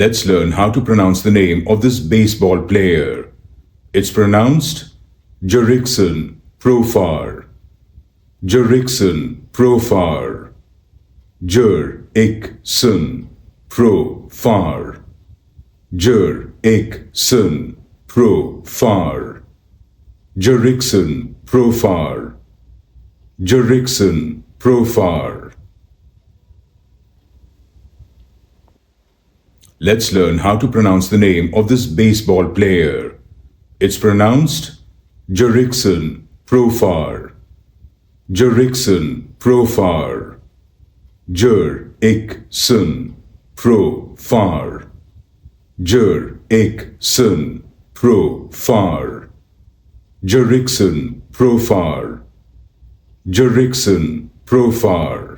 Let's learn how to pronounce the name of this baseball player. It's pronounced Jurickson Profar. Jurickson Profar. Jurickson Profar. Jurickson Profar. Jurickson Profar. Jurickson Profar. Let's learn how to pronounce the name of this baseball player. It's pronounced Jurickson Profar. Jurickson Profar. Jurickson Profar. Jurickson Profar. Jurickson Profar. Jurickson Profar.